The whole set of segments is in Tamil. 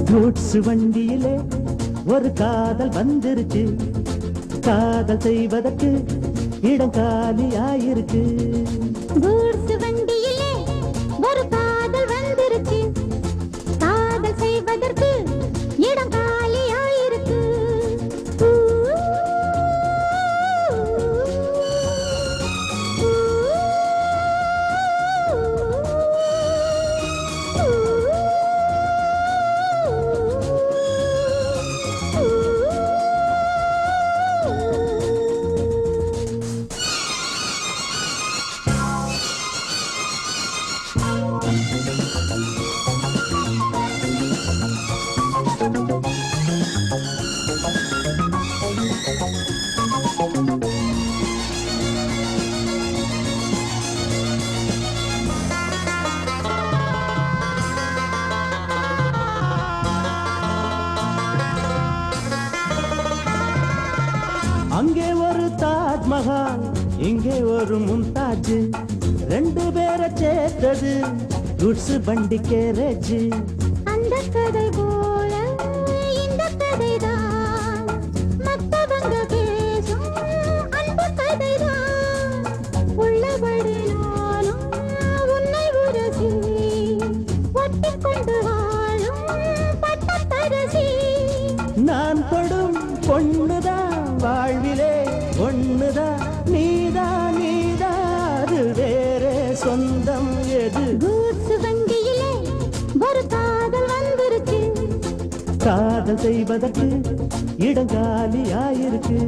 கூட்ஸ் வண்டியிலே ஒரு காதல் வந்துருச்சு, காதல் செய்வதற்கு இடம் காலியாயிருக்கு. கூட்ஸ் வண்டியிலே ஒரு காதல் வந்துருச்சு, காதல் செய்வதற்கு இடம் காலியாயிருக்கு. அங்கே ஒரு தாஜ்மஹால், இங்கே ஒரு மும்தாஜ், ரெண்டு பேரை சேர்த்தது குட்ஸ் வண்டி கேரேஜ். அந்த கதை போல இந்த கதைதான், மத்தவங்க பேசும் அன்பு கதைதான். உள்ளபடி நானும் உன்னை உரசி, ஒட்டிக்கொண்டு வாழும் பட்டத்தரசி. நான் படும் பொண்ணுதான் வாழ்விலே ஒண்ணுதான், நீதான் நீதான், அது வேறே சொந்தம் எது? கூட்ஸ் வண்டியிலே ஒரு காதல் வந்துருச்சு, காதல் செய்வதற்கு இடம் காலியாயிருக்கு.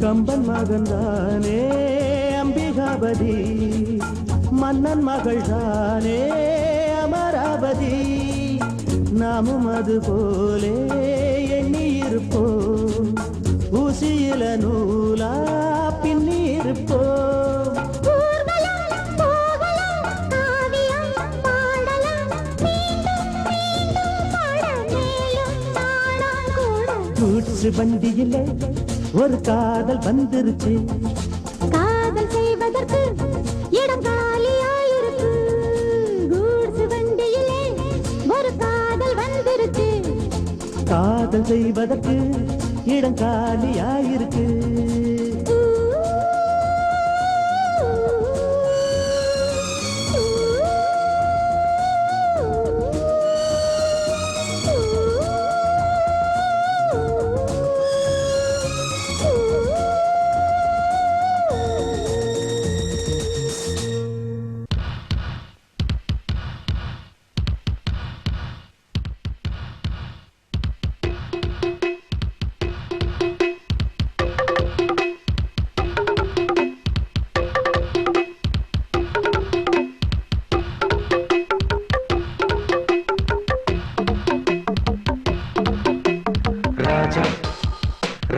கம்பன் மகன்தானே அம்பிகாபதி, மன்னன் மகள் தானே அமராவதி. நாமும் அது போலே எண்ணி இருப்போம், ஊசியில நூலா பின்னி இருப்போம். கூட்ஸ் வண்டியிலே ஒரு காதல் வந்துருச்சு, காதல் செய்வதற்கு இடம் காலியாயிருக்கு. கூட்ஸ் வண்டியிலே ஒரு காதல் வந்துருச்சு, காதல் செய்வதற்கு இடம் காலியாயிருக்கு.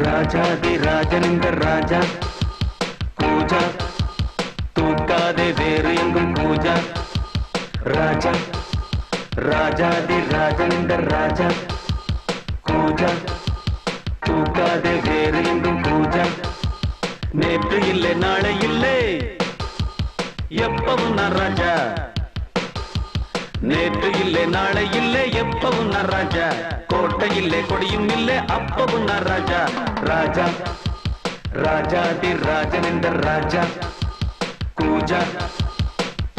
ராஜாதி ராஜனிந்த ராஜா பூஜா, தூக்காதே வேறு எங்கும் பூஜா. ராஜா ராஜாதி ராஜனிந்த ராஜா பூஜா, தூக்காதே வேறு எங்கும் பூஜா. நேற்று இல்லை நாளை இல்லை எப்பவும் நான் ராஜா, நேற்று இல்லை நாளை இல்லை எப்பவும் நான் ராஜா. கோட்டை இல்லை கொடியும் இல்லை அப்பவும் நான் ராஜா. ராஜா ராஜாதி ராஜனிந்த ராஜா கூஜா,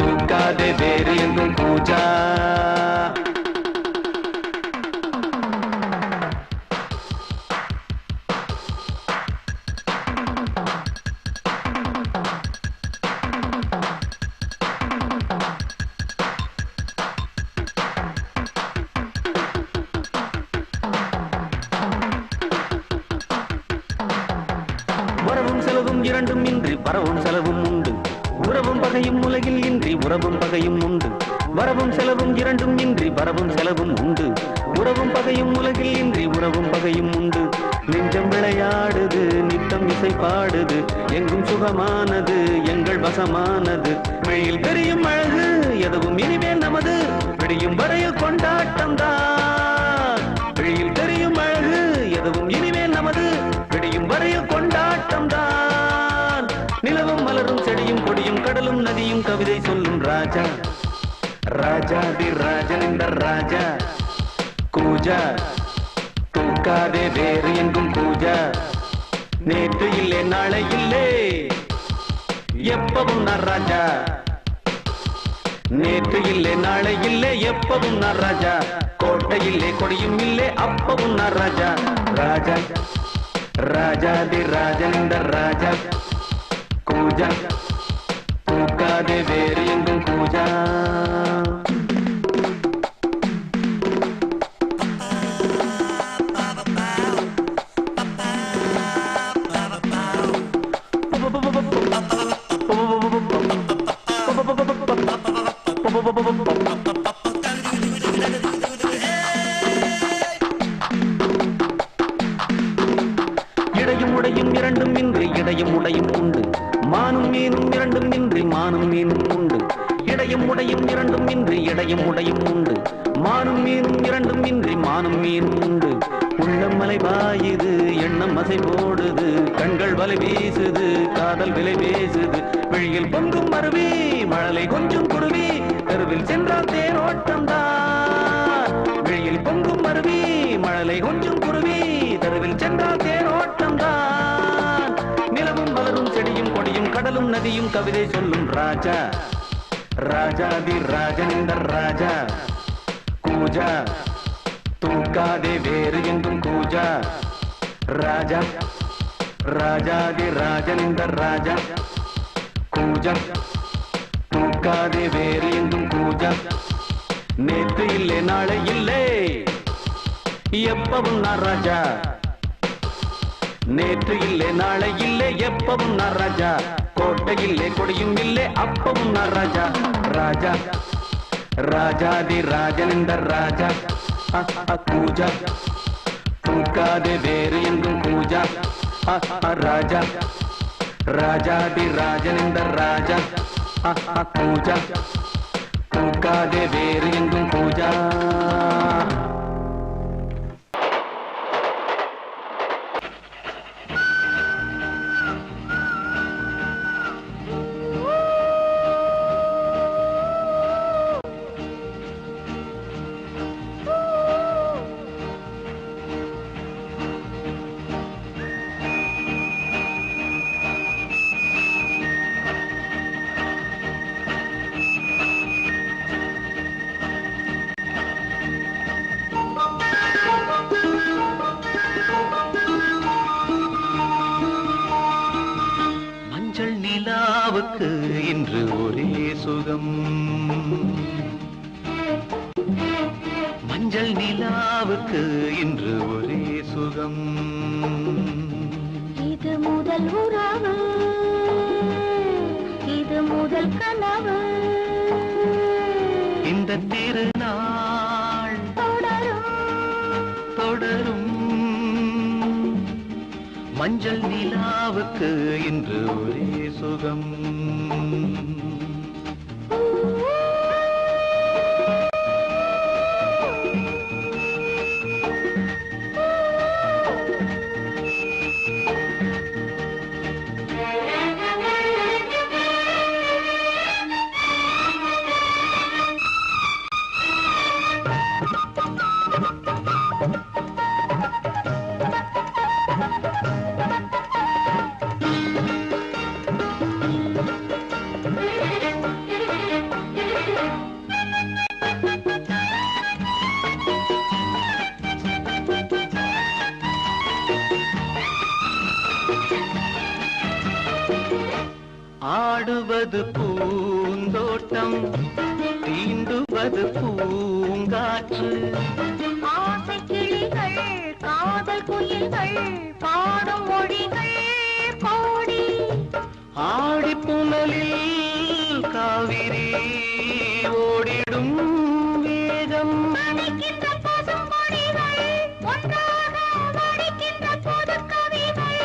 தூக்காதே வேறு எங்கும் கூஜா. வரவும் செலவும் உண்டு. உறவும் பகையும் உலகில் இன்றி உறவும் பகையும் உண்டு. வரவும் செலவும் இரண்டும் இன்றி வரவும் செலவும் உண்டு. உறவும் பகையும் உலகில் இன்றி உறவும் பகையும் உண்டு. நெஞ்சம் விளையாடுது, நித்தம் இசை பாடுது, எங்கும் சுகமானது, எங்கள் வசமானது. வெளியில் தெரியும் அழகு எதுவும் இனிமேல் நமது, விடியும் வரையில் கொண்டாட்டம் தான். வெளியில் தெரியும் அழகு எதுவும் இனிமேல் நமது, விடியும் வரையில் கொண்டாட்டம் தான். நிலவும் மலரும் செடியும் கொடியும் கடலும் நதியும் கவிதை சொல்லும் ராஜா. ராஜாதி ராஜன் இந்த ராஜா. கூஜா தூக்காதே வேறு எங்கும் பூஜா. நேற்று இல்லை நாளை இல்லை எப்பவும் நான் ராஜா. நேற்று இல்லை நாளை இல்லை எப்பவும் நான் ராஜா. கோட்டை இல்லை கொடியும் இல்லை அப்பவும் நான் ராஜா. ராஜா ராஜாதி ராஜன் இந்த ராஜா. கூஜா தூக்காதே வேறு எங்கும் பூஜா. இடையும் உடையும் இரண்டும் இன்றி இடையும் உடையும் உண்டு. மானும் மீனும் இரண்டும் இன்றி மானும் மீனும் உண்டு. இடையும் உடையும் இரண்டும் இன்றி இடையும் உடையும் உண்டு. மானும் மீனும் இரண்டும் இன்றி மானும் மீனும் உண்டு. உள்ளம் மலை பாயுது, எண்ணம் அசை போடுது, கண்கள் வலை வீசுது, காதல் விலை பேசுது. விழியில் பொங்கும் மருவி மழலை கொஞ்சம் குருவி, தெருவில் சென்றால் தேரோட்டம் தான். விழியில் பொங்கும் மருவி மழலை கொஞ்சம் குருவி, தெருவில் சென்றால் தேரோட்டம் தான். நிலவும் மலரும் செடியும் கொடியும் கடலும் நதியும் கவிதை சொல்லும் ராஜா. ராஜாதி ராஜன் இந்த ராஜா. கூஜா தூக்காதே வேறு எங்கும் கூஜா. ராஜா ராஜாதி ராஜன் இந்த ராஜா. கூஜா தூக்காதே வேறு எங்கும் கூஜா. நேற்று இல்லை நாளை இல்லை எப்பவும் நான் ராஜா. நேற்று இல்லை நாளை இல்லை எப்பவும் நான் ராஜா. கோட்டை இல்லை கொடியும் இல்லை அப்பவும் நான் ராஜா. ராஜா ராஜாதி ராஜன் இந்த ராஜா. கூஜா தூக்காதே வேறு எங்கும் கூஜா. ராஜா ராஜாதி ராஜன் இந்த ராஜா. கூஜா தூக்காதே வேறு எங்கும் கூஜா. இன்று ஒரே சுகம். மஞ்சள் நிலாவுக்கு இன்று ஒரே சுகம். இது முதல் உறவு, இது முதல் கனவு. இந்த திருநாள் தொடரும் தொடரும். மஞ்சள் நிலாவுக்கு இன்று ஒரே சுகம். ஆடுவது பூந்தோட்டம், தீண்டுவது பூங்காற்று. ஆசை கிளிகள், காதல் குயில்கள், பாடும் மொழிகள் கோடி. ஆடிப்புனலில் காவிரி ஓடிடும் வேகம் படிக்கின்ற பசும்பொழிகள் ஒன்றாக படிக்கின்ற புதுக்கவிகள்.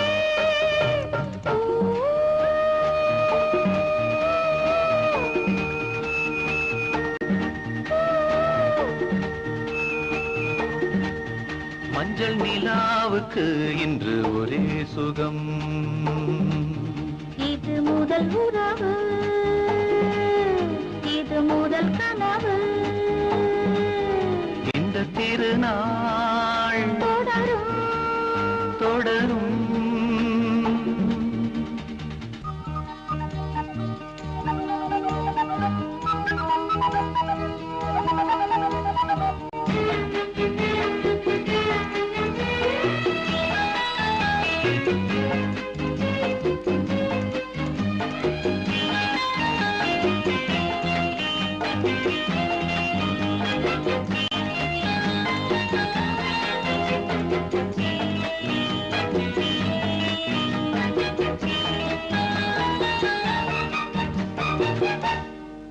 மஞ்சள் நிலாவுக்கு இன்று ஒரே சுகம். இது முதல் உறவு, இது முதல் கனவு. இந்த திருநாள் தொடரும் தொடரும்.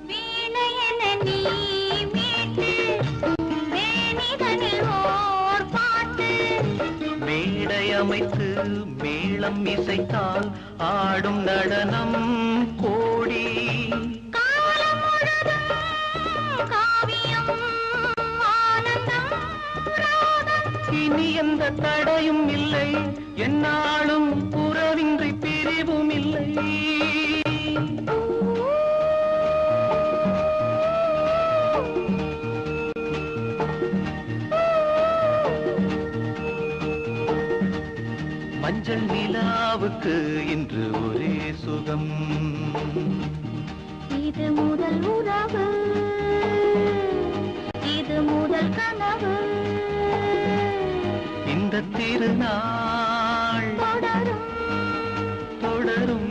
வீணையென நீ மீட்டு வேணிதனில் ஓர் பாட்டு. மேடை அமைத்து மேளம் இசைத்தால் ஆடும் நடனம் கோடி. காலம் முழுதும் காவியம் ஆனந்தம் ராகம். இனி எந்த தடையும் இல்லை, என்னாலும் உறவின்றி பிரிவும் இல்லை. மஞ்சள் நிலாவுக்கு இன்று ஒரே சுகம். இது முதல் உறவு, இது முதல் கனவு. இந்த திருநாள் தொடரும் தொடரும்.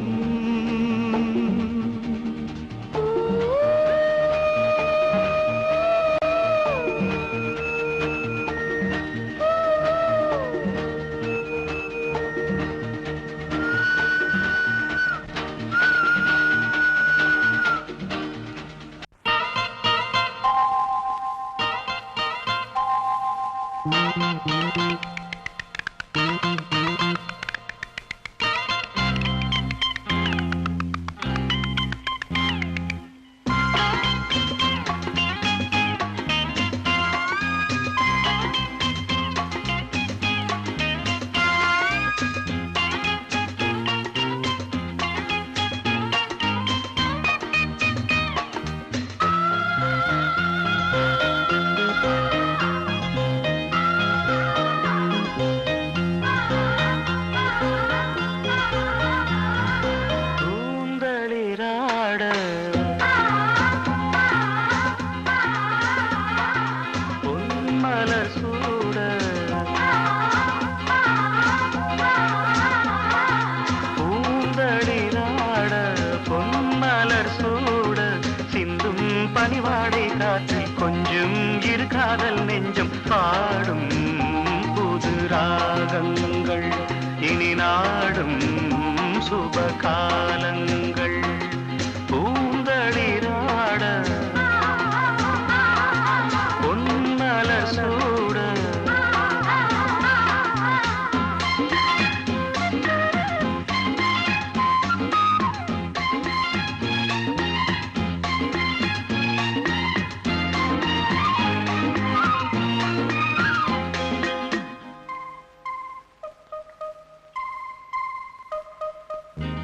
கூந்தலிராட பொன்மலர் சூட கூந்தலிராட பொன்மலர் சூட சிந்தும் பனிவாடை காற்றில் கொஞ்சம் இரு காதல் நெஞ்சம் பாடும் புது ராகங்கள் இனி நாடும் சுபகாலங்கள். பூந்தளிராட பொன்மலர் சூட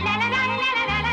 லலலலலலல.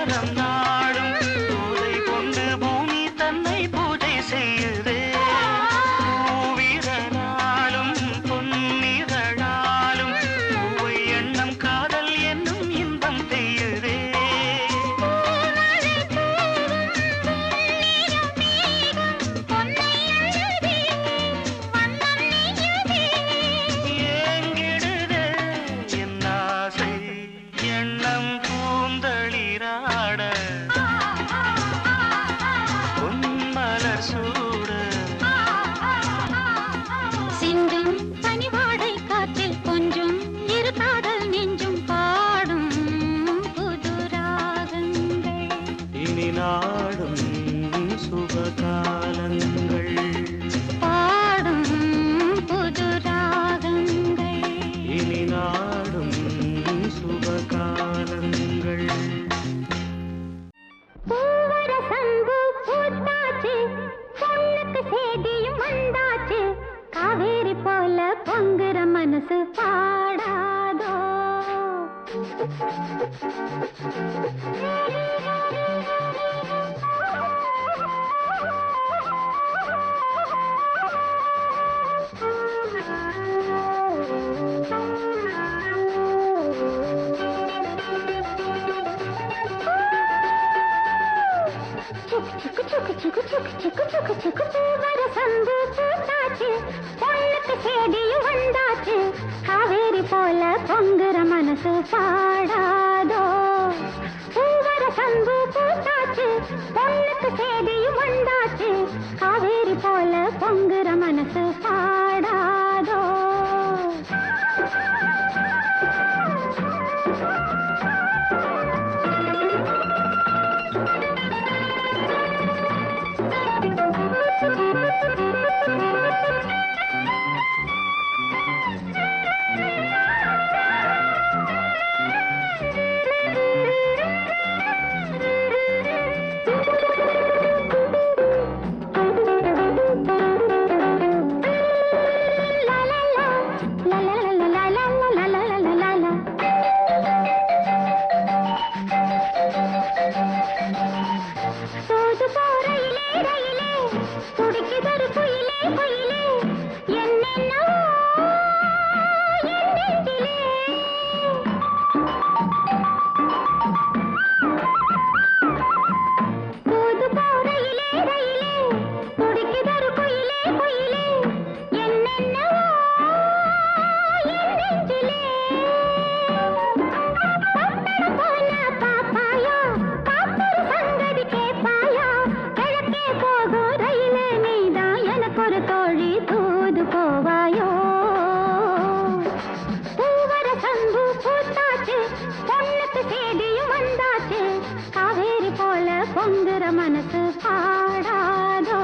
வரம் நாடும் பூதை கொண்டு பூமி தன்னை பூஜை செய்யுதே பூவிரலாலும் பொன்னிரளாலும் பூவை எண்ணம் காதல் என்னும் இன்பம் பெய்யுதே ஏங்கிடுதே என் ஆசை எண்ணம் பூந்தளிராட பொன்மலர் சூட சிந்தும் பனிவாடை காற்றில் கொஞ்சம் இரு காதல் நெஞ்சும் பாடும் புது ராகங்கள் இனி நாடும் சுபகாலங்கள் பாடும் புது ராகங்கள் இனி நாடும் சுபகாலங்கள் பூவர சங்கு பூத்தாச்சு பொண்ணுக்கு சேதியும் வந்தாச்சு காவேரி போல பொங்குற மனசு பாடாதோ சுக்கு சுக்கு சுக்கு சுக்கு சுக்கு சுக்கு சுக்கு பூவர சங்கு பூத்தாச்சு பொண்ணுக்கு சேதியும் வந்தாச்சு காவேரி போல பொங்குற மனசு பாடாதோ பூவர சங்கு பூத்தாச்சு பொண்ணுக்கு சேதியும் வந்தாச்சு காவேரி போல பொங்குற மனசு பாடாதோ தோது போறையிலே ரயிலே துடிக்குதொரு குயிலே குயிலே என்னென்னவோ என் நெஞ்சிலே தோது போறையிலே ரயிலே துடிக்குதொரு குயிலே குயிலே என்னென்னவோ என் நெஞ்சிலே பட்டணம் போல பாப்பாயா காப்பொரு சங்கதி கேப்பாயா கிழக்கே போகும் ரயிலே நீதான் எனக்கு ஒரு தோழி தூது போவாயோ பூவர சங்கு பூத்தாச்சு பொண்ணுக்கு சேதியும் வந்தாச்சு காவேரி போல பொங்குற மனசு பாடாதோ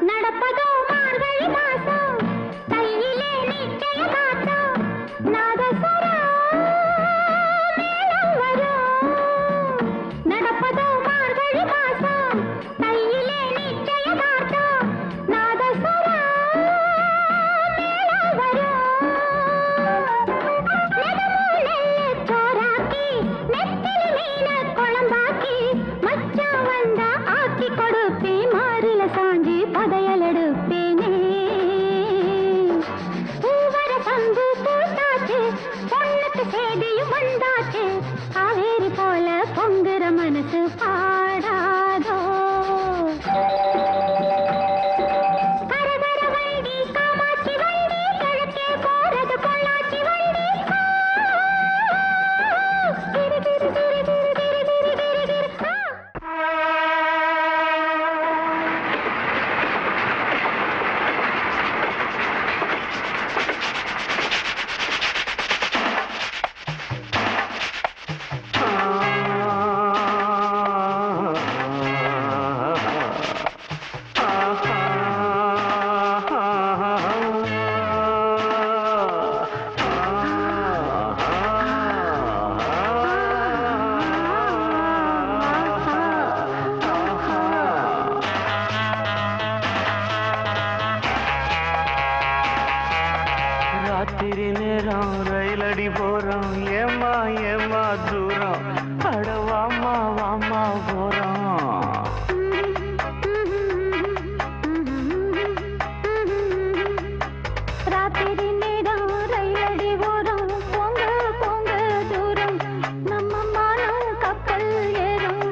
நடப்பதோ மார்கழி மாசம் கையிலே நிச்சய காத்தம் நாதஸ்வரம் மேளம் வரும் நடப்பதோ மார்கழி மாசம் கையிலே நிச்சய காத்தம் நாதஸ்வரம் மேளம் வரும் நெடுமூலையில் சோறாக்கி நெத்திலி மீன குழம்பாக்கி மச்சான் வந்தா ஆக்கி கொடுப்பேன் மாறில சாஞ்சி பதையல் எடுப்பேனே பூவர சங்கு பூத்தாச்சு பொண்ணுக்கு சேதியும் வந்தாச்சு காவேரி போல பொங்குற மனசு பாடாதோ கரகர வண்டி காமாட்சி வண்டி கிழக்கே போறது பொள்ளாச்சி வண்டி கிரு கிரு கிரு கிரு கிரு கிரு கிரு கிரு நேரம் ரயிலடி போறோம் ஏமா ஏமா தூரம் அட வாமா வாமா போறோம் ராத்திரி நேரம் ரயிலடி போறோம் போங்க போங்க தூரம் நம்ம மானம் கப்பல் ஏறும்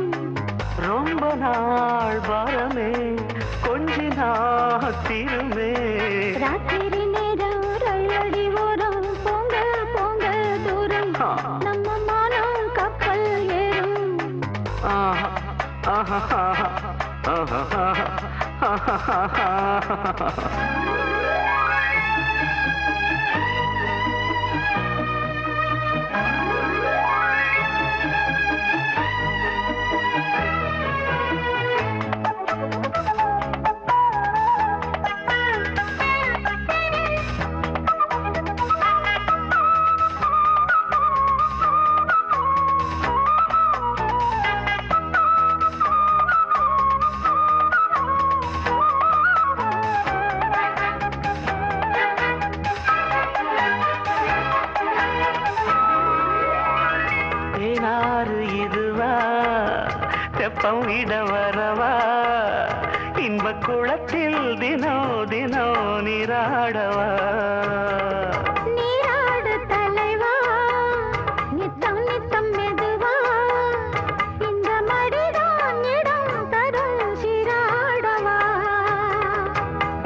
ரொம்ப நாள் பாரமே கொஞ்ச நாள் தீருமே ராத்திரி நேரம் ரயிலடி போறோம் போங்க போங்க தூரம் நம்ம மானம் கப்பல் ஏறும் ஆஹா ஆஹா ஆஹா ஆஹா தேனாறு இதுவா தெப்பம் விட வரவா இன்ப குளத்தில் தினோ தினோ நீராடவா நீராடு தலைவா நித்தம் நித்தம் மெதுவா இந்த மடிதான் இடம் தரும் சீராடவா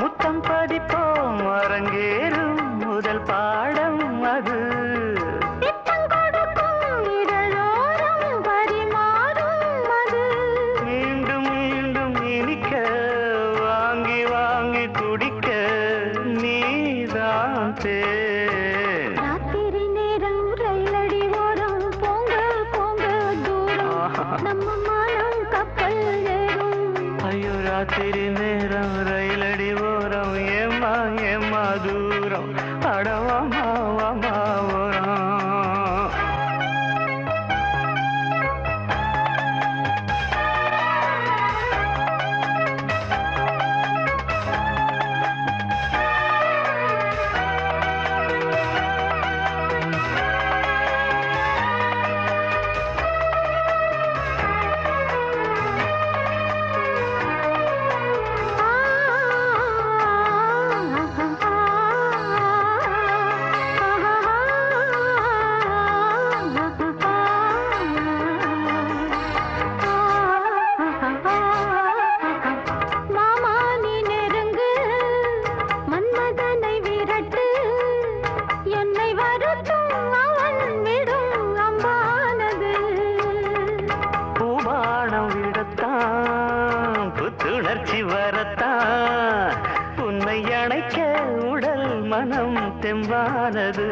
முத்தம் பதிப்போம் அரங்கேறும் முதல் பாடம் அது திட்டம் கொடுக்கும் இதழோரம் பரிமாறும் அது மீண்டும் மீண்டும் இனிக்க வாங்கி வாங்கி குடிக்க நீதான் தேன் ராத்திரி நேரம் ரயிலடி ஓரம் போங்க போங்க தூரம் நம்ம மானம் கப்பல் ஏறும் ஐயோ ராத்திரி நேரம் ரயிலடி ஓரம் ஏமா ஏமா தூரம் அடவாமா வாமா ஓரம் மாமா நீ நெருங்கு மன்மதனை விரட்டு என்னை வருத்தும் அவன் விடும் அம்பானது பூபானம் விடத்தான் புத்துணர்ச்சி வரத்தான் உன்னை அணைக்க உடல் மனம் தெம்பானது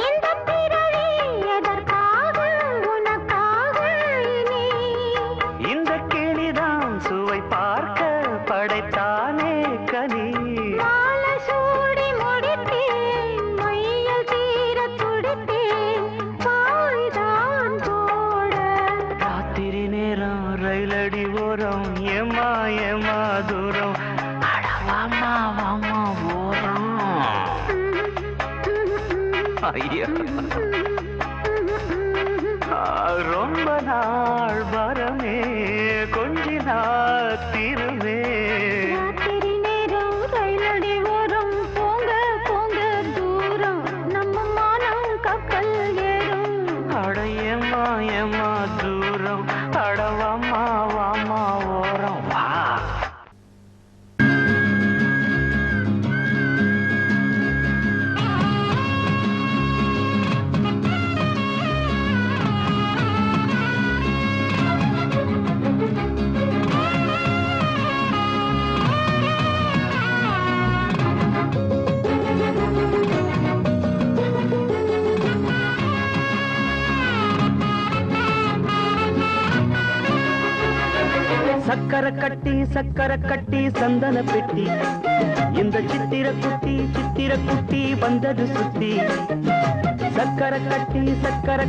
இந்த பிறவி எதற்காக உனக்காக இனி இந்த கிளிதான் சுவை பார்க்க படைத்தானே கனி மாலை சூடி முடித்தேன் மையல் தீர துடித்தேன் பாய்தான் போட ராத்திரி நேரம் ரயிலடி ஓரம் ஏமா ஏமா தூரம் அடவாமா வாமா ஓரம் ஐயா ரொம்ப நாள் வரமே கொஞ்ச நாள் தீருமே ராத்திரி நேரம் ரயிலடி ஓரம் போங்க போங்க தூரம் நம்ம மானம் கப்பல் ஏறும் அட ஏமா ஏமா தூரம் அடவாமா வாமா ஓரம் வா சக்கர கட்டி சந்தன பெட்டி இந்த சித்திர குட்டி வந்தது சுத்தி சக்கர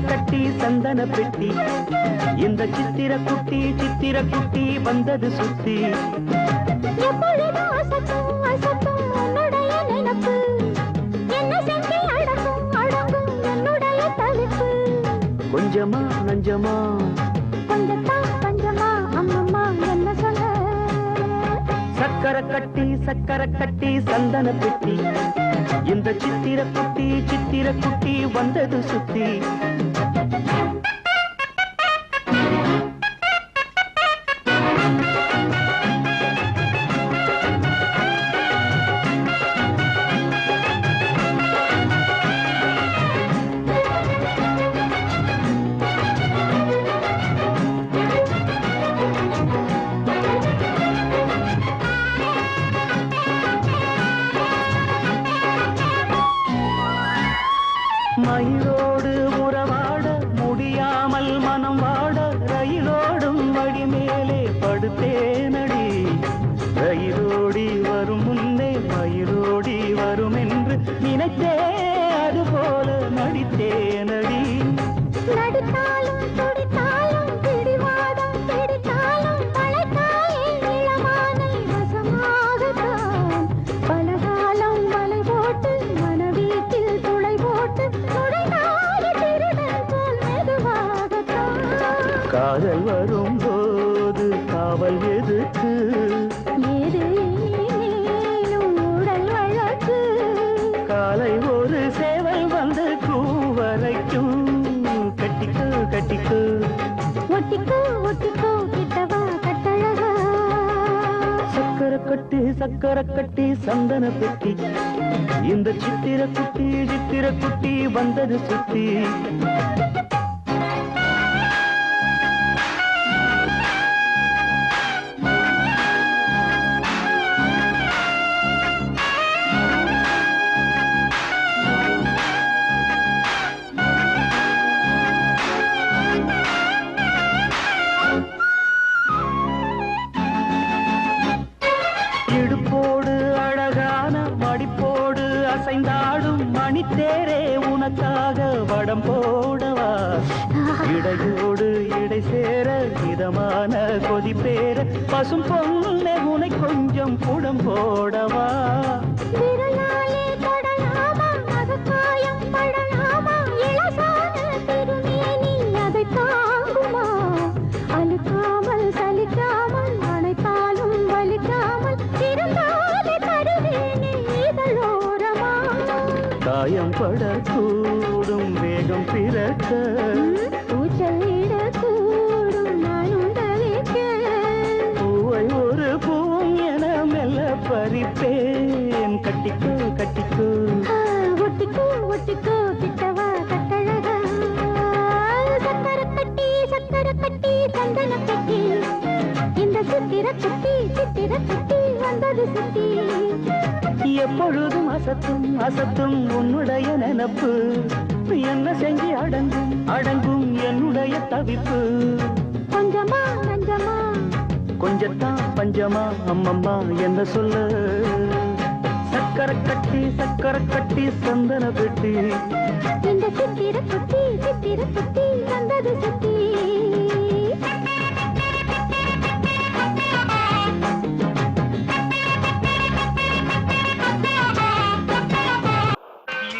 கட்டி சந்தன பெட்டி இந்த சித்திர குட்டி வந்தது சுத்தி எப்பொழுது அசத்தும் அசத்தும் உன்னுடைய நினைப்பு என்ன கொஞ்சமா நஞ்சமா கொஞ்சத்தான் பஞ்சமா அம்மம்மா என்ன சொல்ல சக்கரை கட்டி சந்தன பெட்டி இந்த சித்திர குட்டி வந்தது சுத்தி மயிலோடு உறவாட முடியாமல் மனம் வாட ரயிலோடும் வழி மேலே படுத்தேனடி ரயிலோடி வரும் முன்னே மயிலோடி வரும் என்று நினைத்தே அதுபோல நடித்தேனடி நடித்தாலும் துடித்தாலும் பிடிவாதம் பிடித்தாலும் பழைத்தாயே இளமானை வசமாகத்தான் பலகாலம் வலை போட்டு மனவீட்டில் துளை போட்டு நுழைந்தாய திருடன் போல் மெதுவாகத்தான் காதல் வரும்போது காவல் எதுக்கு ஏது மேலும் உடல் வழக்கு காலை ஒரு சேவல் வந்து கூவரைக்கும் கட்டிக்கோ கட்டிக்கோ ஒட்டிக்கோ ஒட்டிக்கோ கிட்டவா கட்டழகா சக்கரை கட்டி சந்தன பெட்டி இந்த சித்திர குட்டி வந்தது சுத்தி இடுப்போடு அழகான மடிப்போடு அசைந்தாடும் மணித்தேரே உனக்காக வடம் போடவா இடையோடு இடை சேர இதமான கொதி பேர பசும் பொண்ணே உனை கொஞ்சம் புடம் போடவா விரலாலே தொடலாமா மகக்காயம் படலாமா இளசான திருமேனி அதை தாங்குமா அழுக்காமல் சலிக்காமல் அணைத்தாலும் வலிக்காமல் இருந்தாலே தருவேனே இதழோரமா காயம் படக்கூடும் வேகம் பிறக்க கூச்சலிடக்கூடும் நானும் தவிக்க பூவை ஒரு பூவும் என மெல்ல பறிப்பேன் கட்டிக்கோ கட்டிக்கோ ஒட்டிக்கோ ஒட்டிக்கோ கிட்டவா கட்டழகா சக்கரை கட்டி சந்தன கட்டி இந்த சித்திர குட்டி வந்தது சுத்தி எப்பொழுதும் அசத்தும் உன்னுடைய நினப்பு என்ன செஞ்சு அடங்கும் என்னுடைய தவிப்பு கொஞ்சமா நஞ்சமா கொஞ்சத்தான் பஞ்சமா அம்மம்மா என்ன சொல்ல சக்கரை கட்டி சந்தன பெட்டி இந்த சித்திர குட்டி வந்தது சுத்தி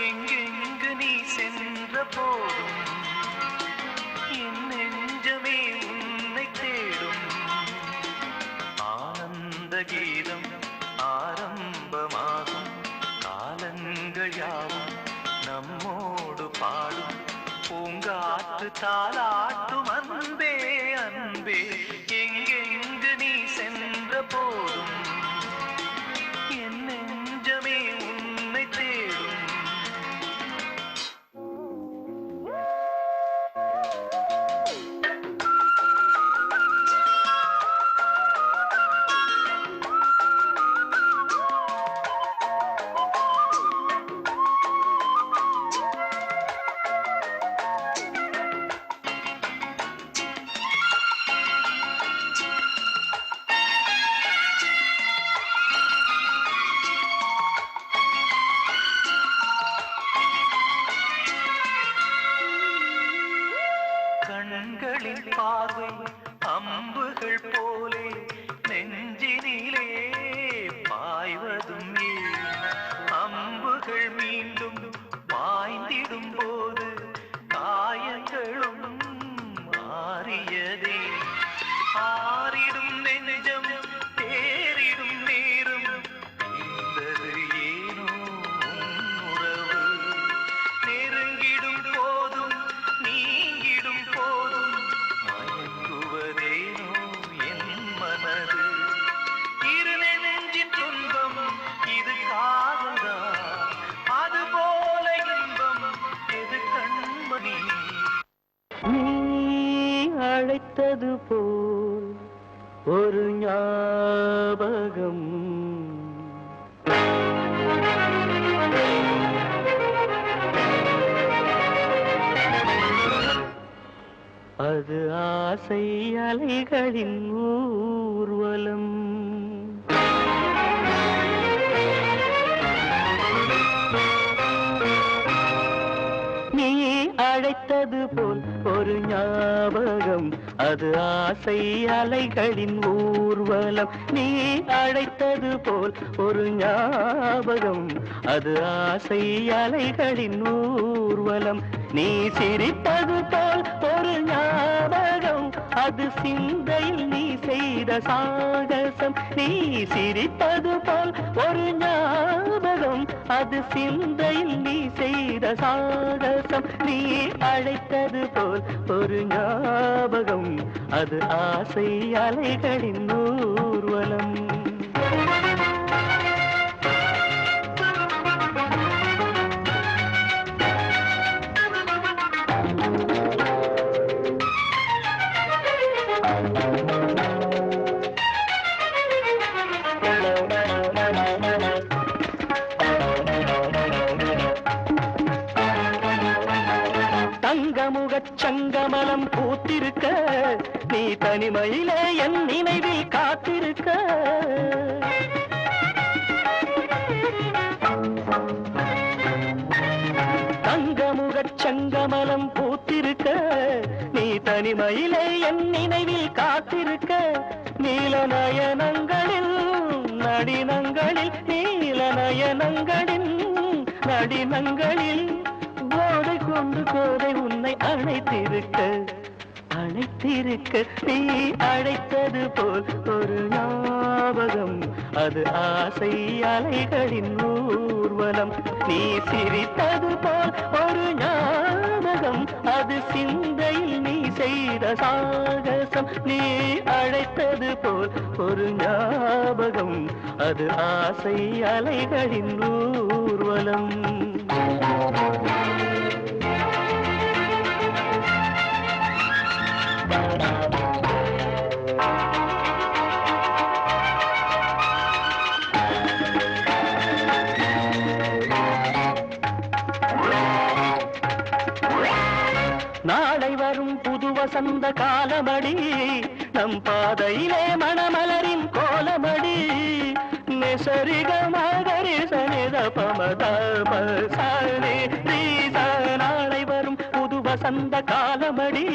எங்கெங்கு நீ சென்ற போதும் என் நெஞ்சமே உன்னை தேடும் ஆனந்த கீதம் ஆரம்பமாகும் காலங்கள் யாவும் நம்மோடு பாடும் பூங்காற்று தாலாட்டும் அன்பே அன்பே எங்கெங்கு நீ சென்ற போதும் என் நெஞ்சமே உன்னை தேடும் அழைத்தது போல் ஒரு ஞாபகம். அது ஆசை அலைகளின் ஊர்வலம். நீ அழைத்தது போல் ஒரு ஞாபகம், அது ஆசை அலைகளின் ஊர்வலம். நீ அழைத்தது போல் ஒரு ஞாபகம், அது ஆசை அலைகளின் ஊர்வலம். நீ சிரிப்பது போல் ஒரு ஞாபகம், அது சிந்தையில் நீ செய்த சாகசம். நீ சிரிப்பது போல் ஒரு ஞாபகம், அது சிந்தையில் நீ செய்த சாகசம். நீ அழைத்தது போல் ஒரு ஞாபகம், அது ஆசை அலைகளின் ஊர்வலம். தங்கமுகச் சங்கமலம் பூத்திருக்க, நீ தனிமையிலே என் நினைவில் காத்திருக்க. தங்கமுகச் சங்கமலம் பூத்திருக்க, நீ தனிமையிலே என் நினைவில் காத்திருக்க. நீல நயனங்களில் நடினங்களில், நீல நயனங்களின் நடினங்களில் கோதை கொண்டு கோதை உன்னை அழைத்திருக்க, அழைத்திருக்க. நீ அழைத்தது போல் ஒரு ஞாபகம், அது ஆசை அலைகளின் ஊர்வலம். நீ சிரித்தது போல் ஒரு ஞாபகம், அது சிந்தையில் நீ செய்த சாகசம். நீ அழைத்தது போல் ஒரு ஞாபகம், அது ஆசை அலைகளின் ஊர்வலம். நாளை வரும் புது வசந்த காலமடி, நம் பாதையிலே மணமலரின் கோலமடி. நெசரிக மகரி சனித பமதப சனி தீச. நாளை வரும் புது வசந்த காலமடி,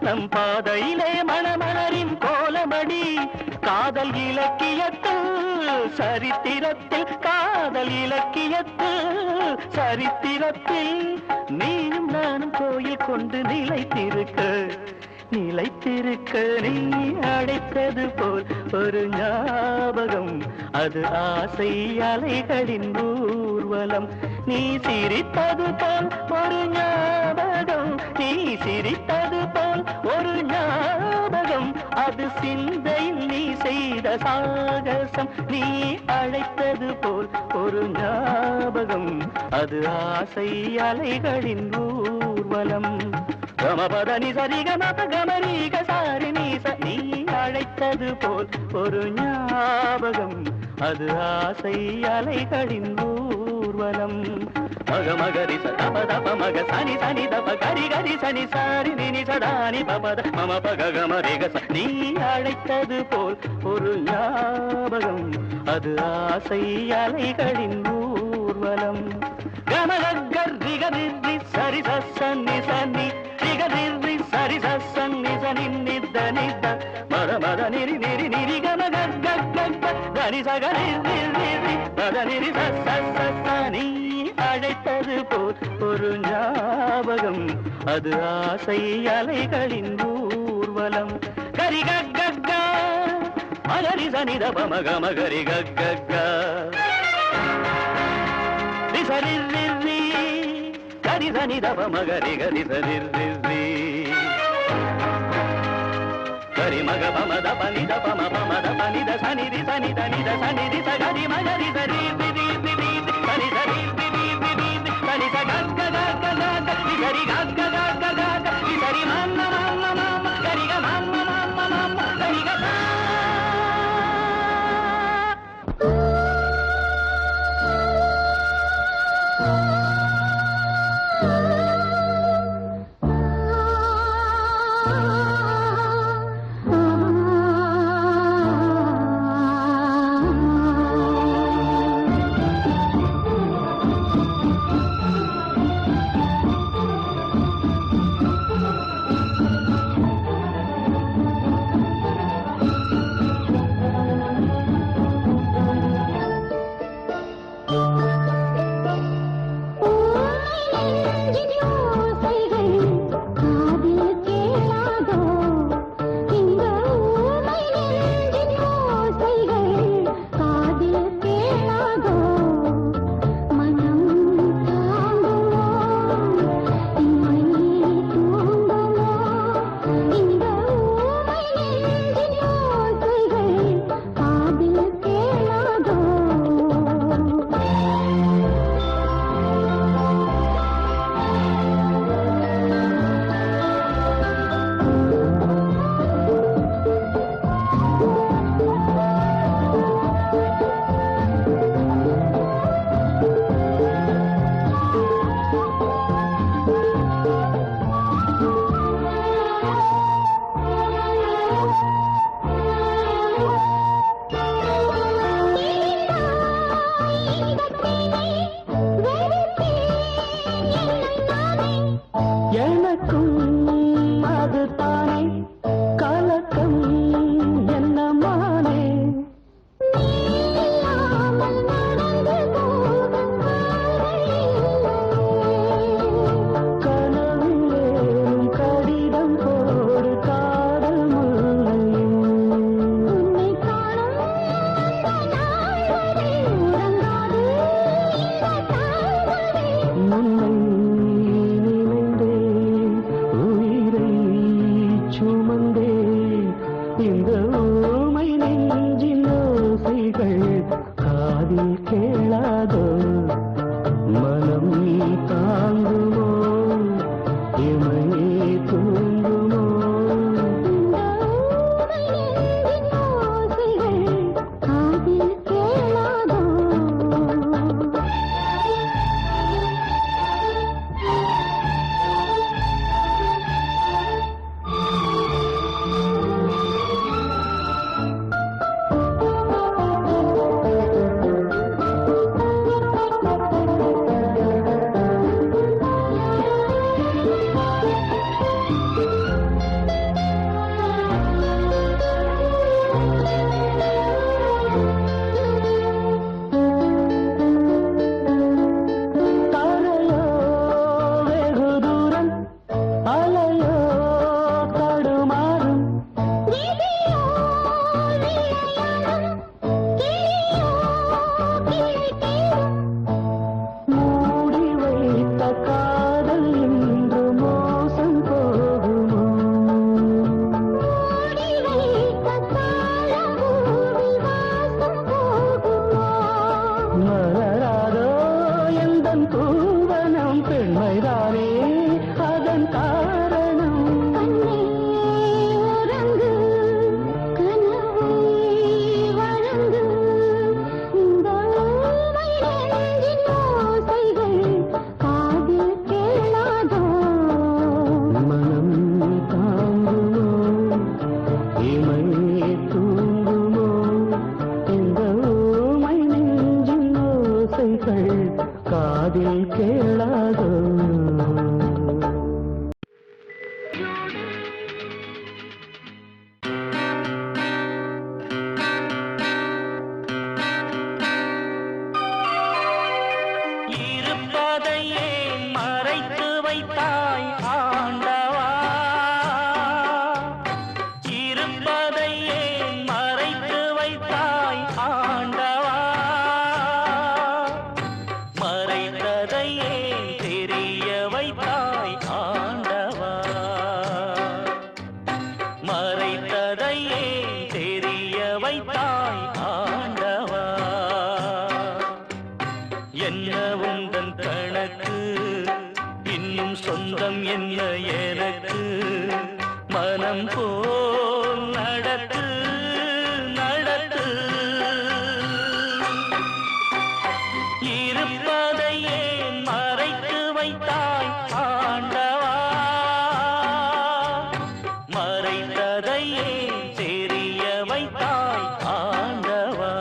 நம் பாதையிலே மணமலரின் கோலமடி. காதல் இலக்கியத்தில் சரித்திரத்தில், காதல் இலக்கியத்தில் சரித்திரத்தில் நீயும் நானும் கோயில் கொண்டு நிலைத்திருக்க, நிலைத்திருக்க. நீ அழைத்தது போல் ஒரு ஞாபகம், அது ஆசை அலைகளின் ஊர்வலம். நீ சிரித்தது போல் ஒரு ஞாபகம், நீ சிரித்தது போல் ஒரு ஞாபகம், அது சிந்தையில் நீ செய்த சாகசம். நீ அழைத்தது போல் ஒரு ஞாபகம், அது ஆசை அலைகளின் ஊர்வலம். கமபதனி சரி கமப கமரீக சாரி நீச. நீ அழைத்தது போல் ஒரு ஞாபகம், அது ஆசை அலைகளின் ஊர்வலம். மக மகரி சதப தப மக சனி சனி தப கரி கரி சனி சாரி நினி சதானி பபத மம பக கமரிக ச. நீ அழைத்தது போல் ஒரு ஞாபகம், அது ஆசை அலைகளின் ஊர்வலம். கமகர் ரிகரி சரி சன்னி சன்னி ரிகரி சரி சன்னி சனி நித நித மத மத நிரி நிரி நிரி கமகர் கரி சகரி நிரி மத நிரி சனி. அழைத்தது போல் ஒரு ஞாபகம், அது ஆசை அலைகளின் ஊர்வலம். கரி கக்க மகரி சனித பமக மகரி கக்க சரி கரி சனித பமகரி கரி சரி கரி மக பமத பனித பம பமத பனித சனிதி சனித நித சனிதி சகரி மகரி சரி சரி சரி சரி சரி சரி கரி கக்க சரி மன்ன மன்ன மன்ன கரி கம பெண்மைதானே அதன் காரணம். கண்ணே உறங்கு, கனவை வழங்கு, இந்த ஊமை நெஞ்சின் ஓசைகள் காதில் கேளாதோ. மனம் தாங்குமோ இமை தூங்குமோ இந்த ஊமை நெஞ்சின் ஓசைகள் காதில் கேளாதோ. இருப்பதையே மறைத்து வைத்தாய் ஆண்டவா, இருப்பதையே மறைத்து வைத்தாய் ஆண்டவா, மறைத்ததையே தெரிய வைத்தாய் ஆண்டவா, மறைத்ததையே தெரிய வைத்தாய் ஆண்டவா. என்ன உந்தன் கணக்கு இன்னும் சொந்தம் என்ன எனக்கு, மனம் போல் நடத்து நடத்து. இருப்பதையே மறைத்து வைத்தாய் ஆண்டவா, மறைத்ததையே தெரிய வைத்தாய் ஆண்டவா.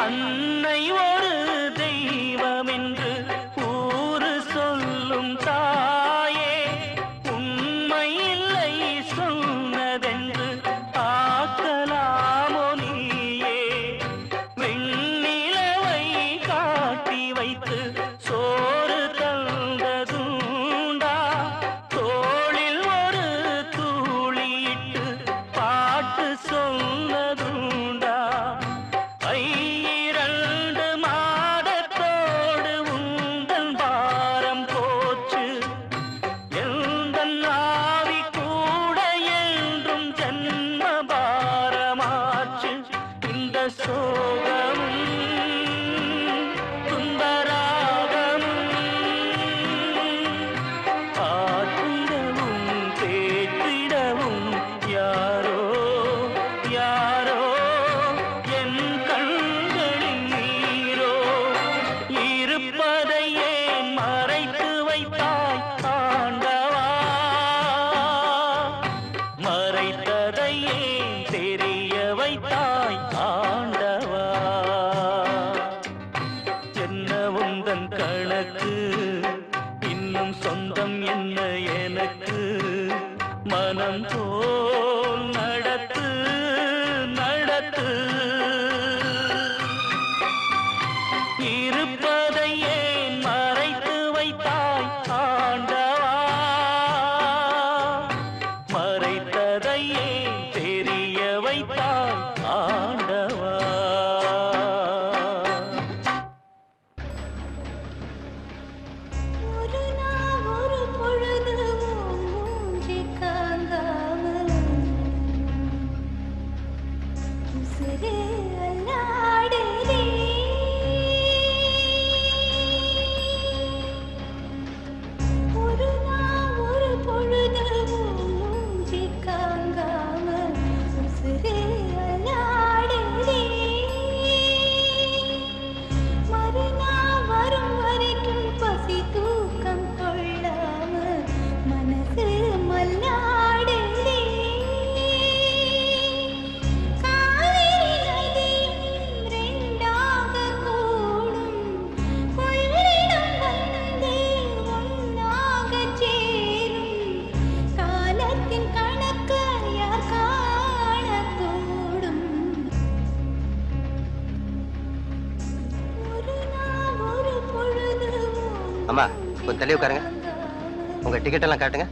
அன்னை ஒரு தெய்வம் என்று ஊரு சொல்லும் தாயே, உண்மை இல்லை சொன்னதென்று ஆக்கலாமோ நீயே. வெண்ணிலவை காட்டி வைத்து சோறு தந்ததுண்டா, தோளில் ஒரு தூளியிட்டு பாட்டு சொன்னதுண்டா. இரண்டு மாதத்தோடு உந்தன் பாரம் போச்சு, எந்தன் ஆவி கூட என்றும் ஜன்ம பாரமாச்சு. இந்த சோகமும் துன்பராகமும் ஆற்றிடவும் தேற்றிடவும் யாரோ யாரோ என் கண்களின் நீரோ. இருப்பதையே மறைத்து வைத்தாய் ஆண்டவா, மறைத்ததையே தெரிய வைத்தாய் ஆண்டவா. என்ன உந்தன் கணக்கு இன்னும் சொந்தம் என்ன எனக்கு, மனம் போல் நடத்து நடத்து. இருப்பதையே மறைத்து வைத்தாய் ஆண்டவா, மறைத்ததையே தெரிய வைத்தாய் ஆண்டவா. ஒரு நாள் ஒரு பொழுது மூஞ்சி காங்காமல் உசுரே அல்லாடுதே. ஒரு நாள் ஒரு பொழுது மூஞ்சி காங்காமல் உசுரே அல்லாடுதே. மறுநாள் வரும் வரைக்கும் பசி தூக்கம் கொள்ளாமல் மனசு மல்லாடுதே. காவிரி நதியும் ரெண்டாக கூடும், கொள்ளிடம் வந்து ஒன்னாகச் சேரும். காலத்தின் கணக்கு யார் காணக்கூடும். ஒரு நாள் ஒரு பொழுது அம்மா கொஞ்சம் தள்ளி உட்காருங்க. உங்க டிக்கெட் எல்லாம் காட்டுங்க.